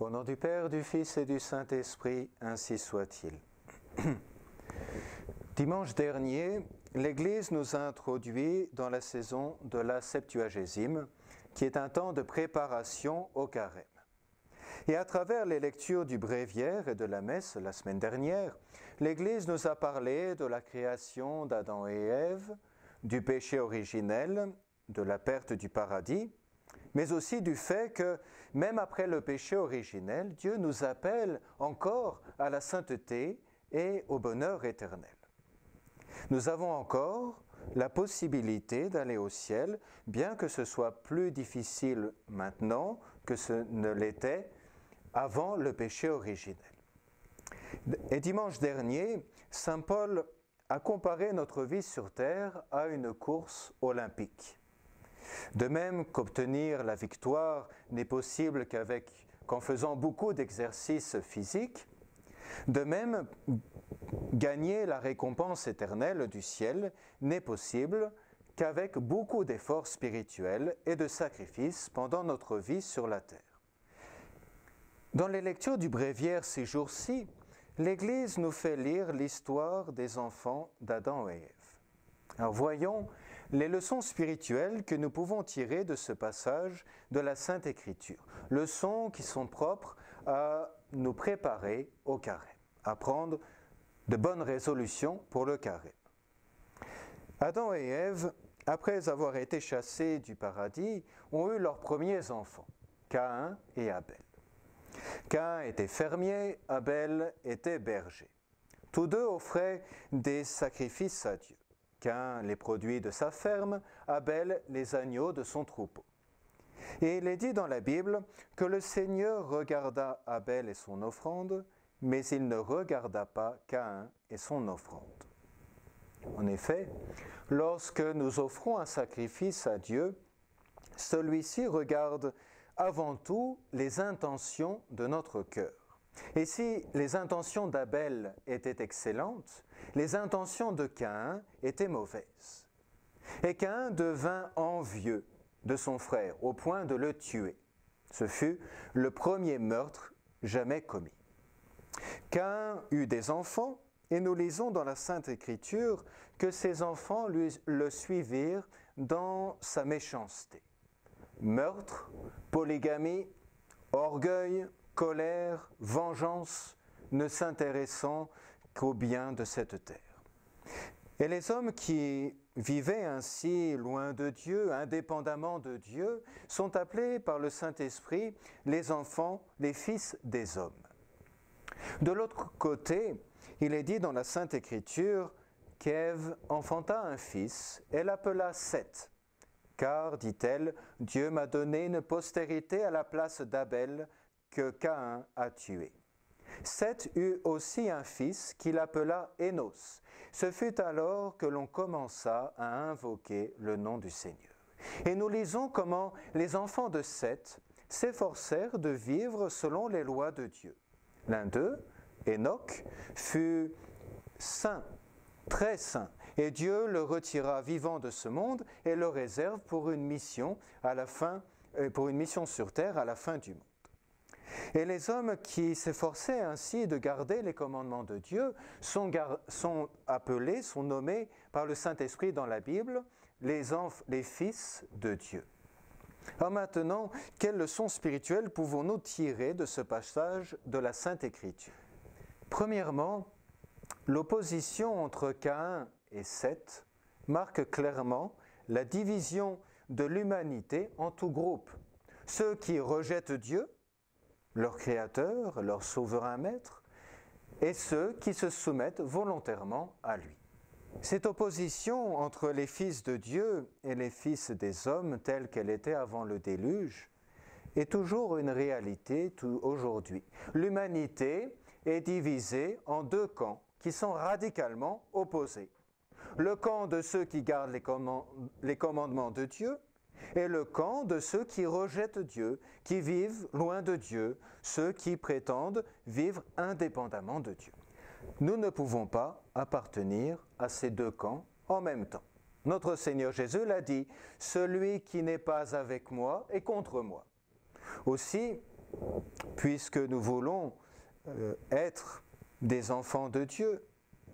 Au nom du Père, du Fils et du Saint-Esprit, ainsi soit-il. Dimanche dernier, l'Église nous a introduits dans la saison de la Septuagésime, qui est un temps de préparation au Carême. Et à travers les lectures du Bréviaire et de la Messe la semaine dernière, l'Église nous a parlé de la création d'Adam et Ève, du péché originel, de la perte du paradis, mais aussi du fait que, même après le péché originel, Dieu nous appelle encore à la sainteté et au bonheur éternel. Nous avons encore la possibilité d'aller au ciel, bien que ce soit plus difficile maintenant que ce ne l'était avant le péché originel. Et dimanche dernier, saint Paul a comparé notre vie sur terre à une course olympique. De même qu'obtenir la victoire n'est possible qu'en faisant beaucoup d'exercices physiques, de même, gagner la récompense éternelle du ciel n'est possible qu'avec beaucoup d'efforts spirituels et de sacrifices pendant notre vie sur la terre. Dans les lectures du Bréviaire ces jours-ci, l'Église nous fait lire l'histoire des enfants d'Adam et Ève. Alors voyons les leçons spirituelles que nous pouvons tirer de ce passage de la Sainte Écriture. Leçons qui sont propres à nous préparer au Carême, à prendre de bonnes résolutions pour le Carême. Adam et Ève, après avoir été chassés du paradis, ont eu leurs premiers enfants, Caïn et Abel. Caïn était fermier, Abel était berger. Tous deux offraient des sacrifices à Dieu. Caïn les produits de sa ferme, Abel les agneaux de son troupeau. Et il est dit dans la Bible que le Seigneur regarda Abel et son offrande, mais il ne regarda pas Caïn et son offrande. En effet, lorsque nous offrons un sacrifice à Dieu, celui-ci regarde avant tout les intentions de notre cœur. Et si les intentions d'Abel étaient excellentes, les intentions de Caïn étaient mauvaises. Et Caïn devint envieux de son frère, au point de le tuer. Ce fut le premier meurtre jamais commis. Caïn eut des enfants, et nous lisons dans la Sainte Écriture que ses enfants le suivirent dans sa méchanceté. Meurtre, polygamie, orgueil, colère, vengeance, ne s'intéressant qu'au bien de cette terre. Et les hommes qui vivaient ainsi loin de Dieu, indépendamment de Dieu, sont appelés par le Saint-Esprit les enfants, les fils des hommes. De l'autre côté, il est dit dans la Sainte Écriture qu'Ève enfanta un fils et l'appela Seth. Car, dit-elle, Dieu m'a donné une postérité à la place d'Abel que Caïn a tué. Seth eut aussi un fils qu'il appela Énos. Ce fut alors que l'on commença à invoquer le nom du Seigneur. Et nous lisons comment les enfants de Seth s'efforcèrent de vivre selon les lois de Dieu. L'un d'eux, Enoch, fut saint, très saint, et Dieu le retira vivant de ce monde et le réserve pour une mission sur terre à la fin du monde. Et les hommes qui s'efforçaient ainsi de garder les commandements de Dieu sont appelés, sont nommés par le Saint-Esprit dans la Bible les fils de Dieu. Alors maintenant, quelles leçons spirituelles pouvons-nous tirer de ce passage de la Sainte Écriture? Premièrement, l'opposition entre Caïn et Seth marque clairement la division de l'humanité en tout groupe. Ceux qui rejettent Dieu, leur Créateur, leur souverain maître, et ceux qui se soumettent volontairement à lui. Cette opposition entre les fils de Dieu et les fils des hommes, telle qu'elle était avant le déluge, est toujours une réalité aujourd'hui. L'humanité est divisée en deux camps qui sont radicalement opposés. Le camp de ceux qui gardent les commandements de Dieu et le camp de ceux qui rejettent Dieu, qui vivent loin de Dieu, ceux qui prétendent vivre indépendamment de Dieu. Nous ne pouvons pas appartenir à ces deux camps en même temps. Notre Seigneur Jésus l'a dit, « Celui qui n'est pas avec moi est contre moi ». Aussi, puisque nous voulons être des enfants de Dieu,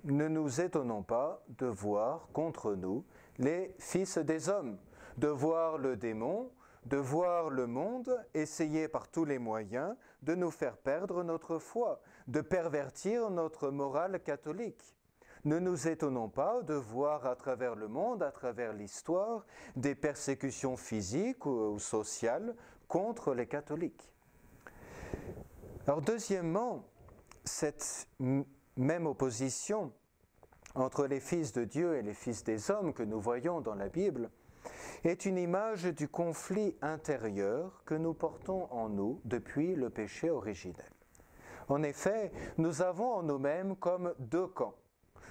ne nous étonnons pas de voir contre nous les fils des hommes, de voir le démon, de voir le monde essayer par tous les moyens de nous faire perdre notre foi, de pervertir notre morale catholique. Ne nous étonnons pas de voir à travers le monde, à travers l'histoire, des persécutions physiques ou sociales contre les catholiques. Alors deuxièmement, cette même opposition entre les fils de Dieu et les fils des hommes que nous voyons dans la Bible est une image du conflit intérieur que nous portons en nous depuis le péché originel. En effet, nous avons en nous-mêmes comme deux camps.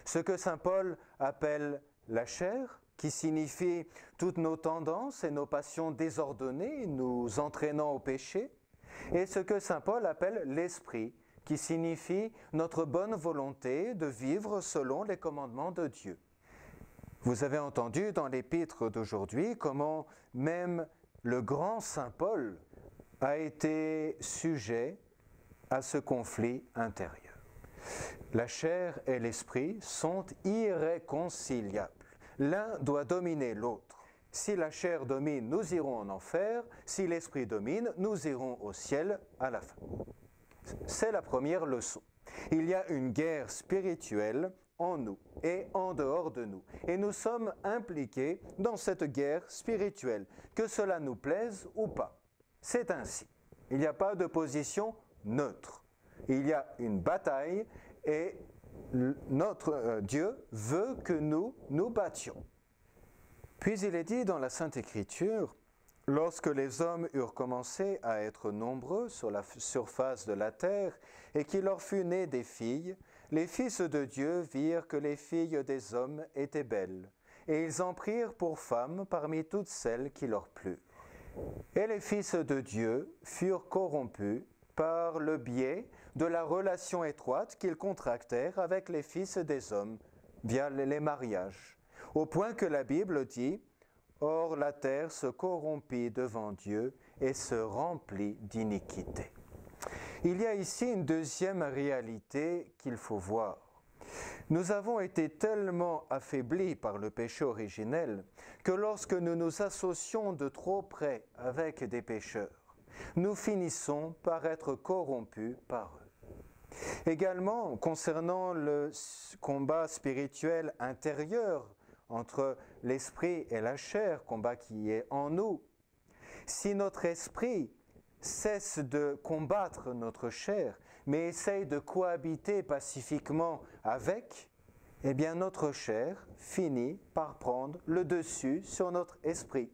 Ce que saint Paul appelle la chair, qui signifie toutes nos tendances et nos passions désordonnées nous entraînant au péché, et ce que saint Paul appelle l'esprit, qui signifie notre bonne volonté de vivre selon les commandements de Dieu. Vous avez entendu dans l'épître d'aujourd'hui comment même le grand saint Paul a été sujet à ce conflit intérieur. La chair et l'esprit sont irréconciliables. L'un doit dominer l'autre. Si la chair domine, nous irons en enfer. Si l'esprit domine, nous irons au ciel à la fin. C'est la première leçon. Il y a une guerre spirituelle en nous et en dehors de nous. Et nous sommes impliqués dans cette guerre spirituelle, que cela nous plaise ou pas. C'est ainsi. Il n'y a pas de position neutre. Il y a une bataille et notre Dieu veut que nous nous battions. Puis il est dit dans la Sainte Écriture, lorsque les hommes eurent commencé à être nombreux sur la surface de la terre et qu'il leur fut né des filles, les fils de Dieu virent que les filles des hommes étaient belles, et ils en prirent pour femmes parmi toutes celles qui leur plurent. Et les fils de Dieu furent corrompus par le biais de la relation étroite qu'ils contractèrent avec les fils des hommes via les mariages, au point que la Bible dit « Or la terre se corrompit devant Dieu et se remplit d'iniquité ». Il y a ici une deuxième réalité qu'il faut voir. Nous avons été tellement affaiblis par le péché originel que lorsque nous nous associons de trop près avec des pécheurs, nous finissons par être corrompus par eux. Également, concernant le combat spirituel intérieur entre l'esprit et la chair, combat qui est en nous, si notre esprit cesse de combattre notre chair, mais essaye de cohabiter pacifiquement avec, eh bien notre chair finit par prendre le dessus sur notre esprit.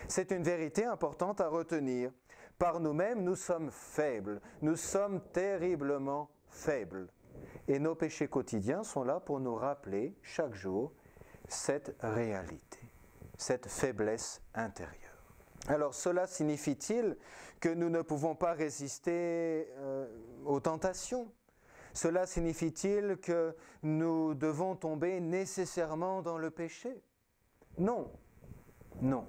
C'est une vérité importante à retenir. Par nous-mêmes, nous sommes faibles, nous sommes terriblement faibles. Et nos péchés quotidiens sont là pour nous rappeler chaque jour cette réalité, cette faiblesse intérieure. Alors cela signifie-t-il que nous ne pouvons pas résister aux tentations? Cela signifie-t-il que nous devons tomber nécessairement dans le péché? Non, non.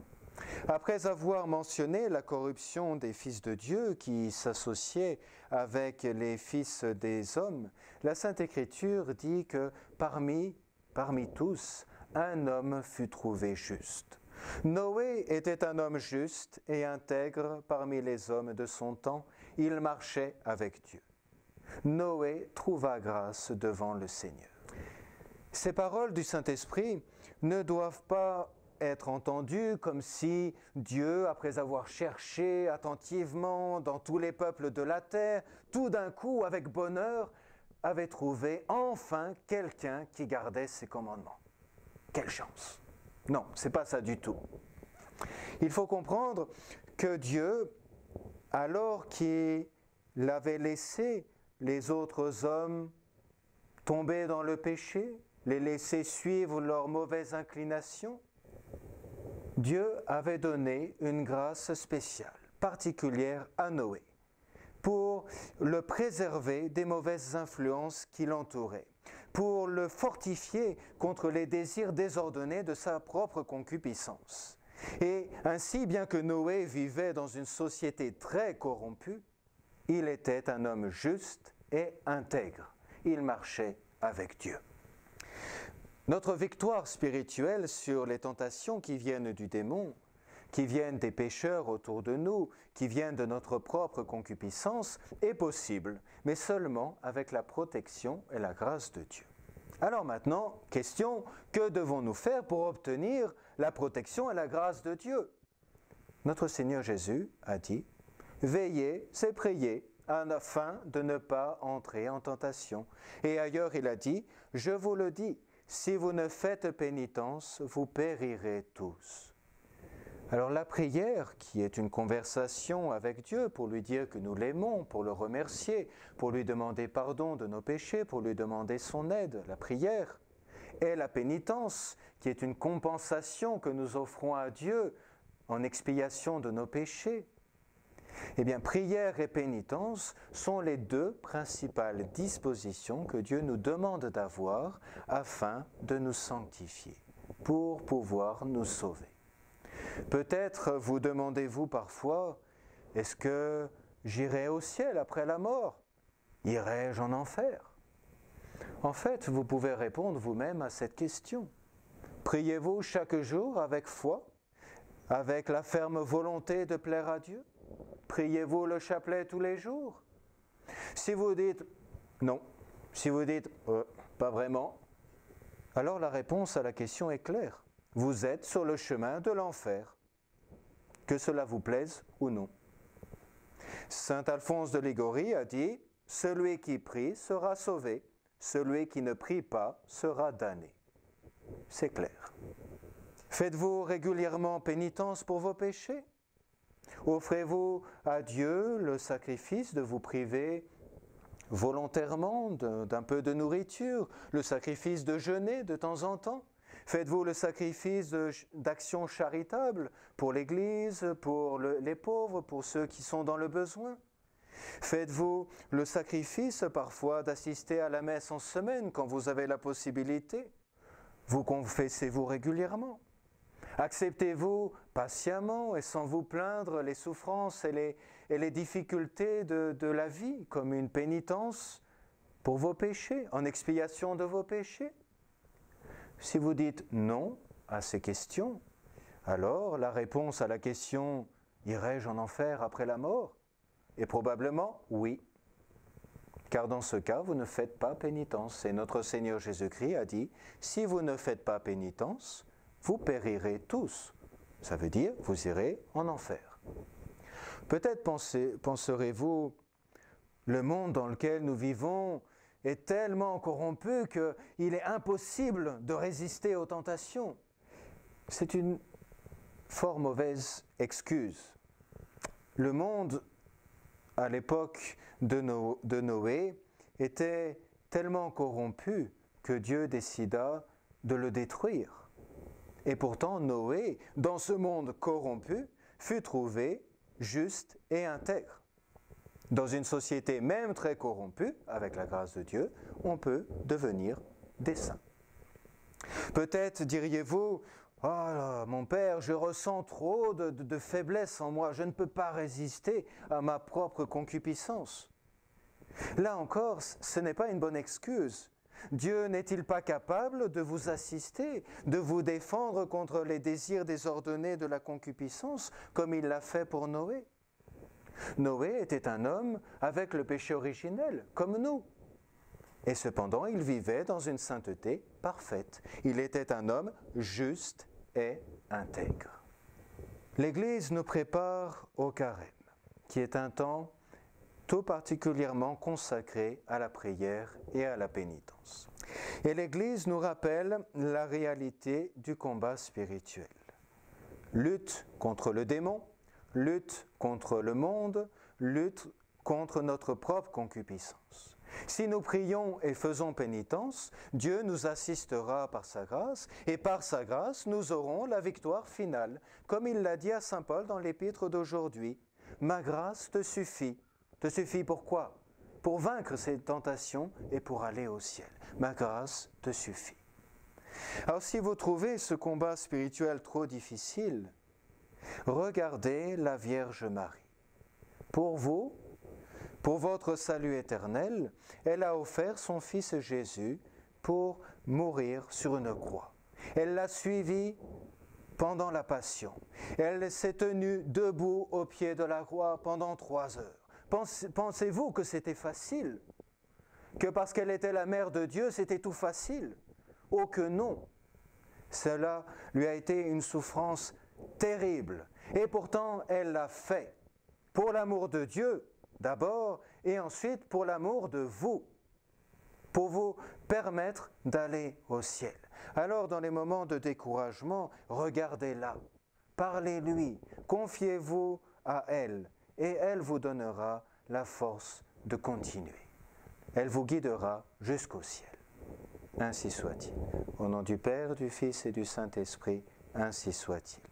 Après avoir mentionné la corruption des fils de Dieu qui s'associaient avec les fils des hommes, la Sainte Écriture dit que parmi tous, un homme fut trouvé juste. Noé était un homme juste et intègre parmi les hommes de son temps. Il marchait avec Dieu. Noé trouva grâce devant le Seigneur. Ces paroles du Saint-Esprit ne doivent pas être entendues comme si Dieu, après avoir cherché attentivement dans tous les peuples de la terre, tout d'un coup, avec bonheur, avait trouvé enfin quelqu'un qui gardait ses commandements. Quelle chance! Non, ce n'est pas ça du tout. Il faut comprendre que Dieu, alors qu'il avait laissé les autres hommes tomber dans le péché, les laisser suivre leurs mauvaises inclinations, Dieu avait donné une grâce spéciale, particulière à Noé, pour le préserver des mauvaises influences qui l'entouraient, pour le fortifier contre les désirs désordonnés de sa propre concupiscence. Et ainsi, bien que Noé vivait dans une société très corrompue, il était un homme juste et intègre. Il marchait avec Dieu. Notre victoire spirituelle sur les tentations qui viennent du démon, qui viennent des pécheurs autour de nous, qui viennent de notre propre concupiscence, est possible, mais seulement avec la protection et la grâce de Dieu. Alors maintenant, question, que devons-nous faire pour obtenir la protection et la grâce de Dieu? Notre Seigneur Jésus a dit, « Veillez, c'est prier, afin de ne pas entrer en tentation. » Et ailleurs, il a dit, « Je vous le dis, si vous ne faites pénitence, vous périrez tous. » Alors la prière, qui est une conversation avec Dieu pour lui dire que nous l'aimons, pour le remercier, pour lui demander pardon de nos péchés, pour lui demander son aide, la prière, et la pénitence, qui est une compensation que nous offrons à Dieu en expiation de nos péchés. Eh bien, prière et pénitence sont les deux principales dispositions que Dieu nous demande d'avoir afin de nous sanctifier, pour pouvoir nous sauver. Peut-être vous demandez-vous parfois, est-ce que j'irai au ciel après la mort? Irai-je en enfer? En fait, vous pouvez répondre vous-même à cette question. Priez-vous chaque jour avec foi, avec la ferme volonté de plaire à Dieu? Priez-vous le chapelet tous les jours? Si vous dites non, si vous dites pas vraiment, alors la réponse à la question est claire. Vous êtes sur le chemin de l'enfer, que cela vous plaise ou non. Saint Alphonse de Liguori a dit « Celui qui prie sera sauvé, celui qui ne prie pas sera damné. » C'est clair. Faites-vous régulièrement pénitence pour vos péchés? Offrez-vous à Dieu le sacrifice de vous priver volontairement d'un peu de nourriture, le sacrifice de jeûner de temps en temps? Faites-vous le sacrifice d'actions charitables pour l'Église, pour les pauvres, pour ceux qui sont dans le besoin? Faites-vous le sacrifice parfois d'assister à la messe en semaine quand vous avez la possibilité? Vous confessez-vous régulièrement? Acceptez-vous patiemment et sans vous plaindre les souffrances et les difficultés de la vie comme une pénitence pour vos péchés, en expiation de vos péchés? Si vous dites non à ces questions, alors la réponse à la question « Irai-je en enfer après la mort ?» est probablement oui. Car dans ce cas, vous ne faites pas pénitence. Et notre Seigneur Jésus-Christ a dit « Si vous ne faites pas pénitence, vous périrez tous. » Ça veut dire vous irez en enfer. Peut-être penserez-vous, le monde dans lequel nous vivons est tellement corrompu qu'il est impossible de résister aux tentations. C'est une fort mauvaise excuse. Le monde, à l'époque de Noé, était tellement corrompu que Dieu décida de le détruire. Et pourtant, Noé, dans ce monde corrompu, fut trouvé juste et intègre. Dans une société même très corrompue, avec la grâce de Dieu, on peut devenir des saints. Peut-être diriez-vous, « Oh, mon Père, je ressens trop de faiblesse en moi, je ne peux pas résister à ma propre concupiscence. » Là encore, ce n'est pas une bonne excuse. Dieu n'est-il pas capable de vous assister, de vous défendre contre les désirs désordonnés de la concupiscence, comme il l'a fait pour Noé? Noé était un homme avec le péché originel, comme nous. Et cependant, il vivait dans une sainteté parfaite. Il était un homme juste et intègre. L'Église nous prépare au carême, qui est un temps tout particulièrement consacré à la prière et à la pénitence. Et l'Église nous rappelle la réalité du combat spirituel. Lutte contre le démon, lutte contre le monde, lutte contre notre propre concupiscence. Si nous prions et faisons pénitence, Dieu nous assistera par sa grâce, et par sa grâce, nous aurons la victoire finale, comme il l'a dit à saint Paul dans l'épître d'aujourd'hui. « Ma grâce te suffit. » Te suffit pourquoi? Pour vaincre ces tentations et pour aller au ciel. Ma grâce te suffit. Alors si vous trouvez ce combat spirituel trop difficile, Regardez la Vierge Marie. Pour vous, pour votre salut éternel, elle a offert son Fils Jésus pour mourir sur une croix. Elle l'a suivi pendant la Passion. Elle s'est tenue debout au pied de la croix pendant 3 heures. Pensez-vous que c'était facile? Que parce qu'elle était la mère de Dieu, c'était tout facile? Oh que non! Cela lui a été une souffrance terrible. Et pourtant, elle l'a fait. Pour l'amour de Dieu, d'abord, et ensuite pour l'amour de vous. Pour vous permettre d'aller au ciel. Alors, dans les moments de découragement, regardez-la, parlez-lui, confiez-vous à elle, et elle vous donnera la force de continuer. Elle vous guidera jusqu'au ciel. Ainsi soit-il. Au nom du Père, du Fils et du Saint-Esprit, ainsi soit-il.